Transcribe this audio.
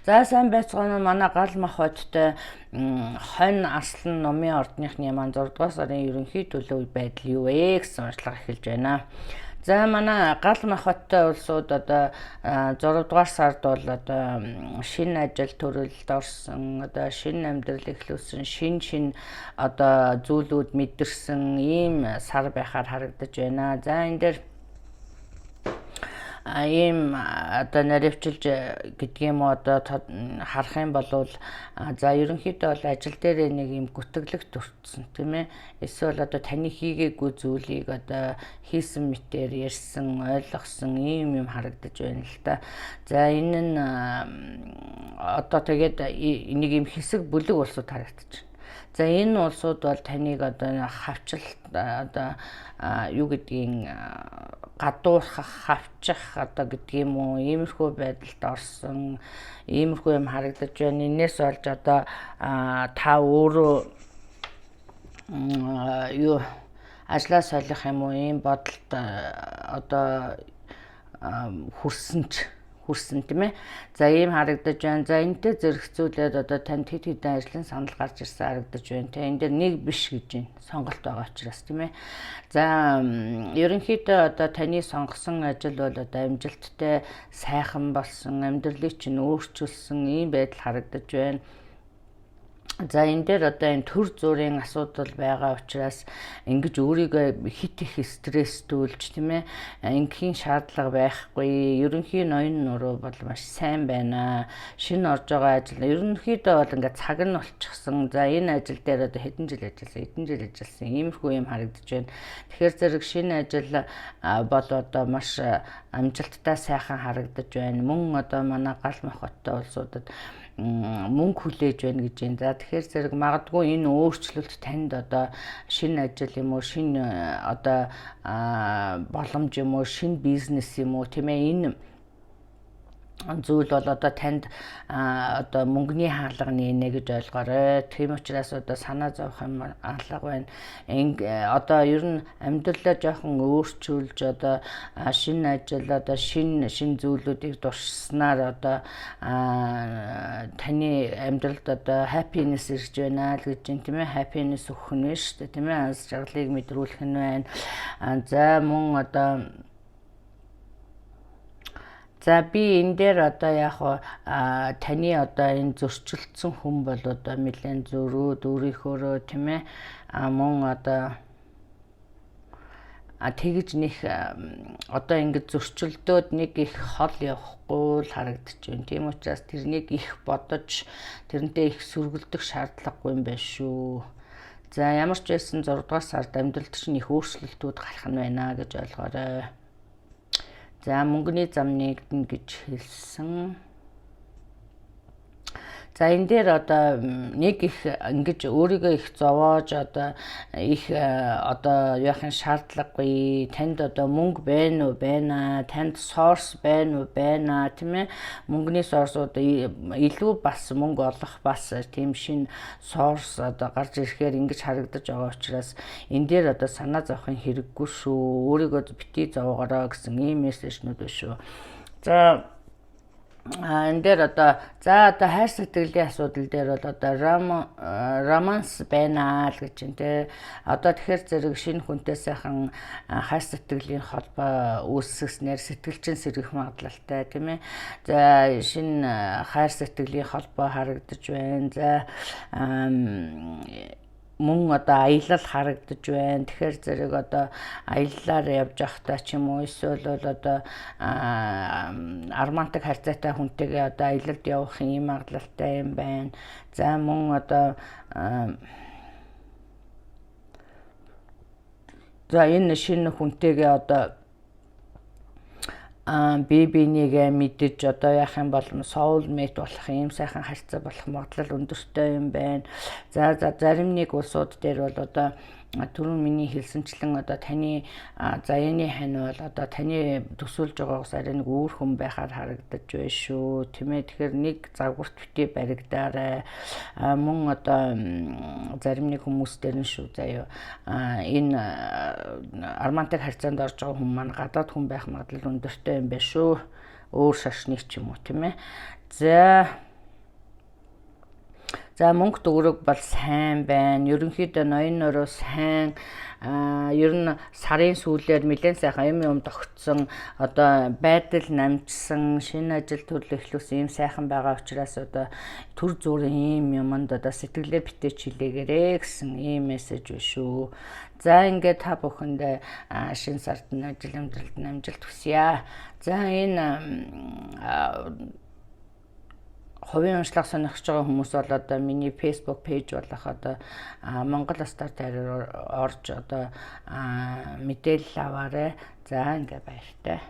За сайн байцгаана уу манай гал мах хоттой хонь аслан номын ордныхны маань 6 дугаар сарын ерөнхий төлөв байдал юу вэ гэсэн уншлага эхэлж байна. За манай гал мах хоттой улсууд одоо 6 дугаар сард бол одоо шинэ ажил төрөлд орсон, одоо шинэ амьдрал эхлүүлсэн, шинэ одоо зүйлүүд мэдэрсэн ийм сар байхаар харагдаж байна. За энэ дээр ийм одоо наривчилж гэдэг юм уу одоо харах юм бол за ерөнхийдөө бол ажил дээр нэг юм гүтгэлэг төрсөн тийм ээ. Эсвэл одоо таны хийгээгүй зүйлийг одоо хийсэн мэтээр ярьсан, ойлгосон ийм юм харагдаж байна л та. За энэ нь одоо тэгээд нэг юм хэсэг бүлэг улсууд харагдаж байна. За энэ улсууд бол таныг одоо хавчлалт одоо юу гэдгийг гадуурхах, хавчих одоо гэдэг юм уу иймэрхүү байдалд орсон иймэрхүү юм харагдаж байна. Энээс олж одоо та өөрөө юу ажлаа солих юм уу ийм бодолд одоо хүрсэн тийм ээ. За ийм харагдаж байна. За энэтэй зэрэгцүүлээд одоо танд хэд хэдэн ажлын санал гарч ирсэн харагдаж байна. Тэ энэ дээр нэг биш гэж байна. Сонголт байгаа учраас тийм ээ. За ерөнхийдөө одоо таны сонгосон ажил бол одоо амжилттай сайхан болсон, амьдралыг чинь өөрчилсөн ийм байдал харагдаж байна. За энэ дээр одоо энэ төр зүрийн асуудал байгаа учраас ингэж өөрийгөө хит их стресстүүлж тийм ээ ингийн шаардлага байхгүй. Ерөнхий ноён нуруу бол маш сайн байна. Шинэ орж байгаа ажил ерөнхийдөө бол ингээд цаг нь болчихсон. За энэ ажил дээр одоо хэдэн жил ажилласан иймэрхүү юм харагдаж байна. Тэгэхээр зэрэг шинэ ажил бол одоо маш амжилттай сайхан харагдаж байна. Мөн одоо манай гал мах хоттой улсуудад мөнгө хүлээж байна гэж байна. За тэгэхээр зэрэг магадгүй энэ өөрчлөлт танд одоо шинэ ажил юм уу, шинэ одоо боломж юм уу, шинэ бизнес юм уу тийм ээ энэ зүйл бол одоо танд одоо мөнгөний хаалга нийнэ гэж ойлгоорой. Тийм учраас одоо санаа зовох юм алга байна. Одоо ер нь амьдралаа жоохон өөрчилж одоо шинэ ажил одоо шинэ зүйлүүдийг дуршснаар одоо таны амьдралд одоо happiness ирж байна л гэж юм тийм ээ. Happiness өгөх нь шүү дээ тийм ээ. Аз жаргалыг мэдрүүлэх нь байна. За мөн одоо за би энэ дээр одоо яг таны одоо энэ зөрчилдсөн хүн бол одоо нэлээд зөрөөд өөрийнхөөрөө тийм ээ мөн одоо тэгж нэг одоо ингэж зөрчилдөөд нэг их хол явахгүй л харагдаж байна. Тийм учраас тэрнийг их бодож тэрнтэй их сөргөлдөх шаардлагагүй юм байна шүү. За ямар ч байсан 6 дугаар сард амьдралд чинь их өөрчлөлтүүд гарах нь байна гэж ойлгоорой. За мөнгөний зам нэгдэнэ гэж хэлсэн. За энэ дээр одоо нэг их ингэж өөрийгөө их зовоож одоо их одоо яахын шаардлагагүй. Танд одоо мөнгө байна уу байна, танд source байна уу байна тийм ээ. Мөнгөний source одоо илүү бас мөнгө олох бас тийм шин source одоо гарч ирэхээр ингэж харагдаж байгаа учраас энэ дээр одоо санаа зовохын хэрэггүй шүү. Өөрийгөө битгий зовоогоорой гэсэн ийм мессежнүүд байна шүү. За энэ дээр одоо за одоо хайр сэтгэлийн асуудал дээр бол одоо романс байна л гэж юм те. Одоо тэгэхээр зэрэг шинэ хүнтэй сайхан хайр сэтгэлийн холбоо үүсгэснээр сэтгэлчин сэргэх магадлалтай тийм ээ. За шинэ хайр сэтгэлийн холбоо харагдаж байна. За мөн одоо аялал харагдаж байна. Тэгэхээр зэрэг одоо аяллаар явж явахдаа ч юм уу эсвэл бол одоо романтик харьцаатай хүнтэйгээ одоо аялалд явах юм магадлалтай юм байна. За мөн одоо за энэ шинэ хүнтэйгээ одоо бибинийгээ мэдэж одоо яах юм бол soulmate болох юм сайхан харьцаа болох магадлал өндөртэй юм байна. За зарим нэг улсууд дээр бол одоо түрүүн миний хэлсэнчлэн одоо таны заяаны хань бол одоо таны төсөөлж байгаагаас арай нэг өөр хүн байхаар харагдаж байна шүү. Тийм ээ. Тэгэхээр нэг загварт битгий баригдаарай. Мөн одоо зарим нэг хүмүүс дээр нь шүү заяа. Энэ романтик харьцаанд орж байгаа хүн маань гадаад хүн байх магадлал өндөртэй юм байна шүү. Өөр шашны ч юм уу тийм ээ. За За мөнгө төгрөг бол сайн байна. Ерөнхийдөө ноён нөрөө сайн. Ер нь сарын сүүлээр нэлээд сайхан юм тогтсон, одоо байдал намжсан, шинэ ажил төрөл эхлүүлсэн юм сайхан байгаа учраас одоо төр зүрийн юмд одоо сэтгэлээ битээч хилээгээрээ гэсэн ийм мессеж байна шүү. За ингээд та бүхэндээ шинэ сард нь ажил амьдралд амжилт хүсье. За энэ хувийн уншлага сонирхож байгаа хүмүүс бол одоо миний Facebook пэйж болох одоо Монгол Стар дээр орж одоо мэдээлэл аваарай. За ингээ баяртай.